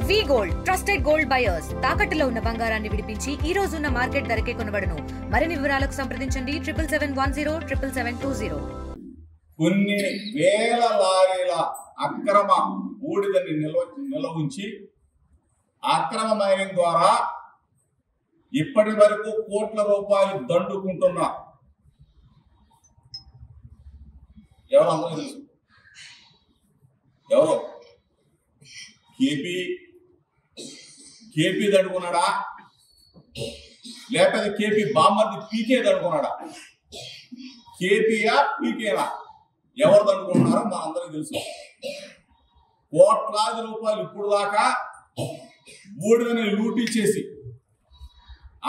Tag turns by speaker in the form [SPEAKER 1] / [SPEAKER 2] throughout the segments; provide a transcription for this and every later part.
[SPEAKER 1] వి gold trusted gold buyers తాకట్టులో ఉన్న బంగారాన్ని విడిపించి ఈ రోజు ఉన్న మార్కెట్ ధరకే కొనబడును. మరిన్ని వివరాలకు సంప్రదించండి 77107720.
[SPEAKER 2] కొన్ని వేల లారీల అక్రమ బూడిదని నిల్వ ఉంచి అక్రమ మైనింగ్ ద్వారా ఇప్పటి వరకు కోట్ల రూపాయలు దండుకుంటున్న ఎవరు అందరూ తెలుసు. ఎవరు కేపీ దండుకున్నాడా, లేకపోతే కేపీ బామ్మది పీకే దండుకున్నాడా? కేపీయా పీకేనా? ఎవరు దండుకుంటున్నారో మనందరికీ తెలుసు. కోట్లాది రూపాయలు ఇప్పుడు దాకా బూడిదని లూటీ చేసి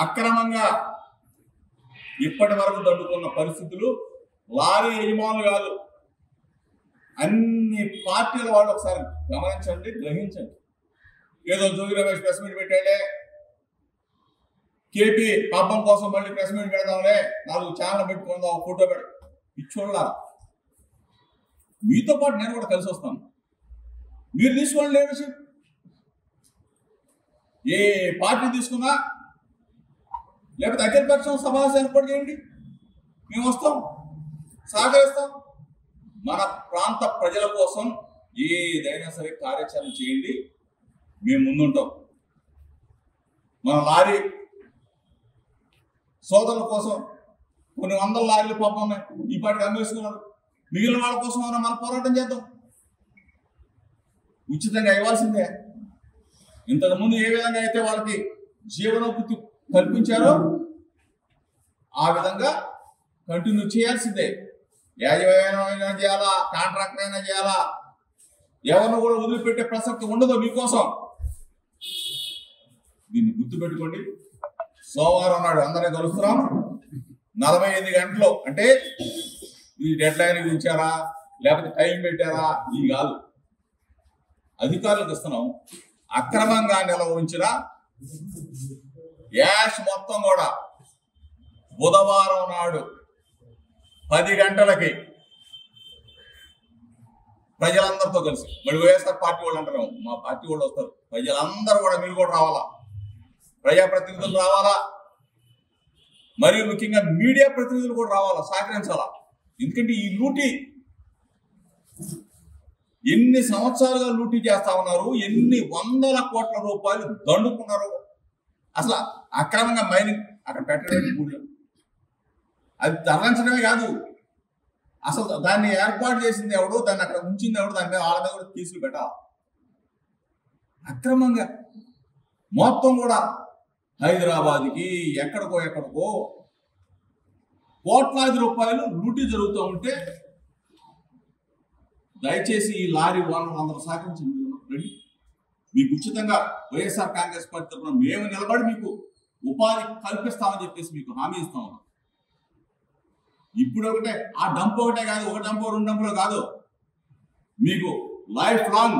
[SPEAKER 2] అక్రమంగా ఇప్పటి వరకు దండుకున్న పరిస్థితులు లారీ యజమానులు కాదు, అన్ని పార్టీల వాళ్ళు ఒకసారి గమనించండి, గ్రహించండి. ఏదో Jogi Ramesh press meet పెట్టాడే, KP పాపం కోసం మళ్ళీ ప్రెస్ మీట్ పెడదాంలే, 4 ఛానల్ పెట్టుకుందాం, ఫోటో ఇచ్చోళ్ళ మీతో పాటు నేను కూడా కలిసి వస్తాను. మీరు తీసుకోండి లీడర్షిప్, ఏ పార్టీ తీసుకున్నా, లేకపోతే అఖిలపక్షం సమావేశం ఏర్పాటు చేయండి, మేము వస్తాం, సహకరిస్తాం. మన ప్రాంత ప్రజల కోసం ఏదైనా సరే కార్యాచరణ చేయండి, మేము ముందుంటాం. మన లారీ సోదరుల కోసం కొన్ని వందల లారీలు పాపం ఉన్నాయి, ఈ పాటికి అమ్మేసుకున్నారు. మిగిలిన వాళ్ళ కోసం మనం పోరాటం చేద్దాం. ఉచితంగా ఇవ్వాల్సిందే. ఇంతకుముందు ఏ విధంగా అయితే వాళ్ళకి జీవనోపాధి కల్పించారో ఆ విధంగా కంటిన్యూ చేయాల్సిందే. యాజమాన్యం అయినా చేయాలా, కాంట్రాక్టర్ అయినా చేయాలా, ఎవరిని కూడా వదిలిపెట్టే ప్రసక్తి ఉండదు మీకోసం. దీన్ని గుర్తుపెట్టుకోండి. సోమవారం నాడు అందరినీ కలుస్తున్నాం. 45 గంటలు అంటే ఈ డెడ్ లైన్ ఇచ్చారా, లేకపోతే టైం పెట్టారా, ఇది కాదు. అధికారులకు ఇస్తున్నాం. అక్రమంగా నిల్వ ఉంచిన యాష్ మొత్తం కూడా బుధవారం నాడు 10 గంటలకి ప్రజలందరితో కలిసి, మరి వైఎస్ఆర్ పార్టీ వాళ్ళు అంటారు, మా పార్టీ వాళ్ళు వస్తారు, ప్రజలందరూ కూడా మీరు కూడా రావాలా, ప్రజాప్రతినిధులు రావాలా, మరియు ముఖ్యంగా మీడియా ప్రతినిధులు కూడా రావాలా, సహకరించాలా. ఎందుకంటే ఈ లూటీ ఎన్ని సంవత్సరాలుగా లూటీ చేస్తా ఉన్నారు, ఎన్ని వందల కోట్ల రూపాయలు దండుకున్నారు. అసలు అక్రమంగా మైనింగ్ అక్కడ పెట్టడానికి కూడా అది తరలించడమే కాదు, అసలు దాన్ని ఏర్పాటు చేసింది ఎవడు, దాన్ని అక్కడ ఉంచింది ఎవడు, దాని మీద వాళ్ళ మీద కూడా కేసులు పెట్టాలి. అక్రమంగా మొత్తం కూడా హైదరాబాద్కి ఎక్కడికో కోట్లాది రూపాయలు లూటీ జరుగుతూ ఉంటే దయచేసి ఈ లారీ ఓనర్లు అందరూ సహకరించండి. మీకు ఉచితంగా వైఎస్ఆర్ కాంగ్రెస్ పార్టీ తరఫున మేము నిలబడి మీకు ఉపాధి కల్పిస్తామని చెప్పేసి మీకు హామీ ఇస్తా ఉన్నాం. ఇప్పుడు ఒకటే ఆ డంప్ ఒకటే కాదు, 1 డంప్ 2 డంపులు కాదు, మీకు life long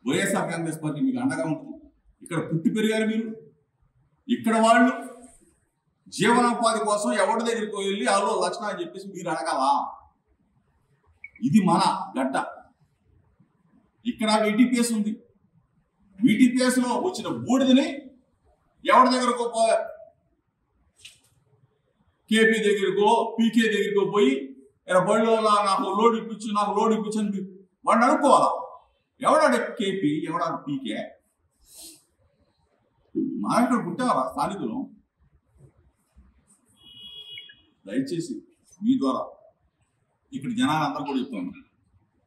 [SPEAKER 2] YSR Congress party మీకు అండగా ఉంటుంది. ఇక్కడ పుట్టి పెరిగారు మీరు, ఇక్కడ వాళ్ళు జీవనోపాధి కోసం ఎవరి దగ్గరికి వెళ్ళి అలో లక్షణ అని చెప్పేసి మీరు అడగాలా? ఇది మన గడ్డ. ఇక్కడ వీటీపీఎస్ ఉంది. వీటీపీఎస్ లో వచ్చిన బూడిదని ఎవరి దగ్గరకో కేపీ దగ్గరకో పీకే దగ్గరకో పోయి బడిలో నాకు లోడ్ ఇప్పించని వాడిని అనుకోవాలా? ఎవడాడే కేపీ, ఎవడా పీకే? మనం ఇక్కడ పుట్టావా స్థానికులు? దయచేసి మీ ద్వారా ఇక్కడ జనాలందరూ కూడా చెప్తాము,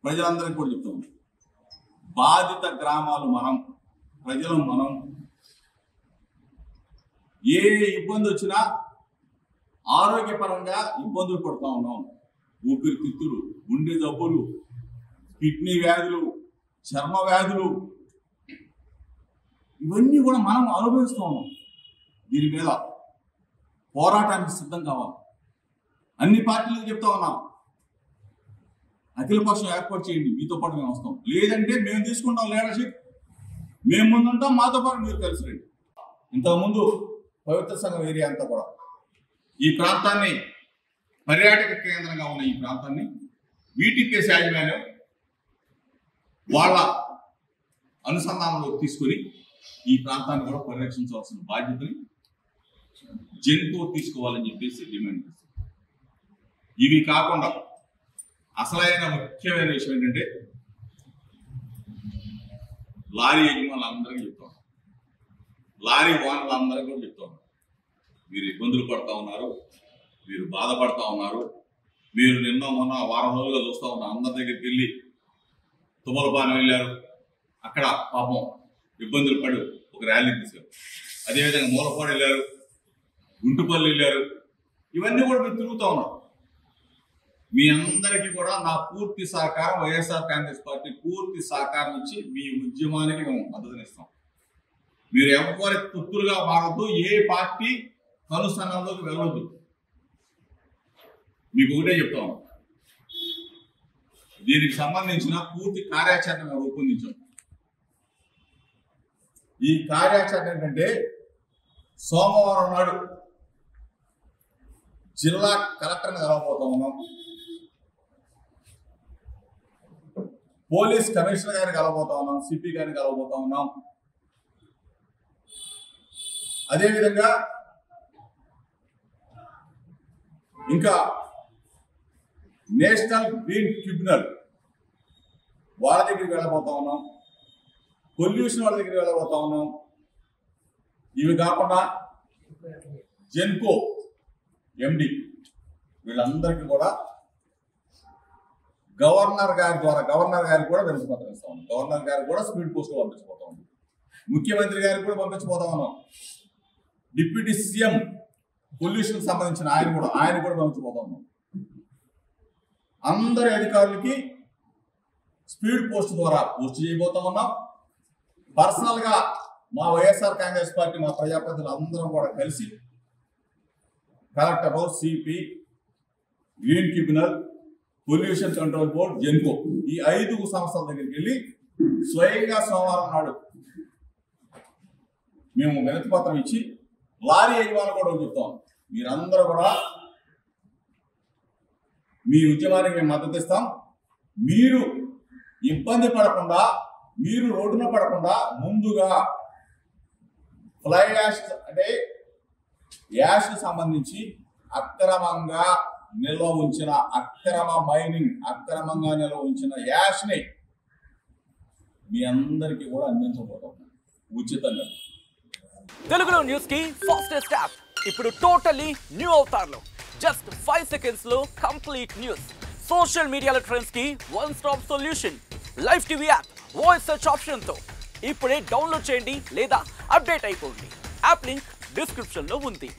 [SPEAKER 2] ప్రజలందరికీ కూడా చెప్తాము, బాధిత గ్రామాలు మనం, ప్రజలు మనం. ఏ ఇబ్బంది వచ్చినా ఆరోగ్యపరంగా ఇబ్బందులు పడుతూ ఉన్నాం. ఊపిరితిత్తులు, గుండె జబ్బులు, కిడ్నీ వ్యాధులు, చర్మ వ్యాధులు, ఇవన్నీ కూడా మనం అనుభవిస్తూ ఉన్నాం. దీని మీద పోరాటానికి సిద్ధం కావాలి. అన్ని పార్టీలకు చెప్తా ఉన్నాం, అఖిలపక్షం ఏర్పాటు చేయండి, మీతో పాటు మేము వస్తాం. లేదంటే మేము తీసుకుంటాం లీడర్షిప్, మేము ముందుంటాం, మాతో పాటు మీరు కలిసి రండి. ఇంతకుముందు పవిత్ర సంఘం ఏరియా అంతా కూడా ఈ ప్రాంతాన్ని పర్యాటక కేంద్రంగా ఉన్న ఈ ప్రాంతాన్ని వీటీపీఎస్ యాజమాన్యం వాళ్ళ అనుసంధానంలోకి తీసుకొని ఈ ప్రాంతాన్ని కూడా పరిరక్షించవలసిన బాధ్యతని జెన్కో తీసుకోవాలని చెప్పేసి డిమాండ్ చేస్తారు. ఇవి కాకుండా అసలైన ముఖ్యమైన విషయం ఏంటంటే లారీ యజమానులందరికీ చెప్తాం, లారీ ఓనర్లందరికీ కూడా చెప్తాం, మీరు ఇబ్బందులు పడతా ఉన్నారు, మీరు బాధపడతా ఉన్నారు. మీరు నిన్న మొన్న వారం రోజులుగా చూస్తూ ఉన్నారు, అందరి దగ్గరికి వెళ్ళి తుమ్మలపాలెం వెళ్ళారు, అక్కడ పాపం ఇబ్బందులు పడి ఒక ర్యాలీ తీశారు. అదేవిధంగా మూలపాడు వెళ్ళారు, గుంటుపల్లి వెళ్ళారు. ఇవన్నీ కూడా మీరు తిరుగుతూ ఉన్నారు. మీ అందరికీ కూడా నా పూర్తి సహకారం, వైఎస్ఆర్ కాంగ్రెస్ పార్టీ పూర్తి సహకారం ఇచ్చి మీ ఉద్యమానికి మేము మద్దతునిస్తాం. మీరు ఎవరి తొత్తులుగా మారద్దు, ఏ పార్టీ కనుసన్నల్లోకి వెళ్ళొద్దు. మీకు ఒకటే చెప్తాం, దీనికి సంబంధించిన పూర్తి కార్యాచరణ మేము రూపొందించాం. ఈ కార్యాచరణ ఏంటంటే సోమవారం నాడు జిల్లా కలెక్టర్ని కలవబోతా ఉన్నాం, పోలీస్ కమిషనర్ గారిని కలవబోతా ఉన్నాం, సిపి గారిని కలవబోతా ఉన్నాం. అదేవిధంగా ఇంకా నేషనల్ గ్రీన్ ట్రిబ్యునల్ వాళ్ళ దగ్గరికి వెళ్ళబోతా ఉన్నాం, పొల్యూషన్ వాళ్ళ దగ్గరికి వెళ్ళబోతా ఉన్నాం. ఇవి కాకుండా జెన్కో ఎండి వీళ్ళందరికీ కూడా గవర్నర్ గారి ద్వారా గవర్నర్ గారికి కూడా వినతిపత్రం ఇస్తా ఉన్నాం. గవర్నర్ గారికి కూడా స్పీడ్ పోస్టులు పంపించబోతా ఉన్నాం. ముఖ్యమంత్రి గారికి కూడా పంపించబోతా ఉన్నాం. డిప్యూటీ సీఎం పొల్యూషన్ సంబంధించిన ఆయన కూడా పంపించబోతా ఉన్నాం. అందరి అధికారులకి స్పీడ్ పోస్ట్ ద్వారా పోస్ట్ చేయబోతా ఉన్నాం. పర్సనల్ గా మా వైఎస్ఆర్ కాంగ్రెస్ పార్టీ మా ప్రజాప్రతినిధులు అందరం కూడా కలిసి collector, CP, green tribunal, pollution control board, Genco ఈ 5 సంస్థల దగ్గరికి వెళ్ళి స్వయంగా సోమవారం నాడు మేము వినతి పత్రం ఇచ్చి లారీ యజమానులు కూడా చెప్తాం, మీరందరూ కూడా మీ ఉద్యమానికి మేము మద్దతు ఇస్తాం. మీరు ఇబ్బంది పడకుండా, మీరు రోడ్డున పడకుండా ముందుగా ఫ్లై యాష్ అంటే యాష్ సంబంధించి అక్రమంగా నిల్వ ఉంచిన అక్రమంగా నిల్వ ఉంచిన యాష్ని మీ అందరికీ కూడా అందించబోతాం ఉచితంగా.
[SPEAKER 3] తెలుగులో న్యూస్ కి ఫాస్టెస్ట్ యాప్ ఇప్పుడు టోటల్లీ న్యూ అవతార్లో జస్ట్ 5 సెకండ్స్ లో కంప్లీట్ న్యూస్, సోషల్ మీడియాలో ట్రెండ్స్ కి one stop solution, live TV app, voice search option తో ఇప్పుడే డౌన్లోడ్ చేయండి లేదా అప్డేట్ అయిపోండి. యాప్ లింక్ డిస్క్రిప్షన్ లో ఉంది.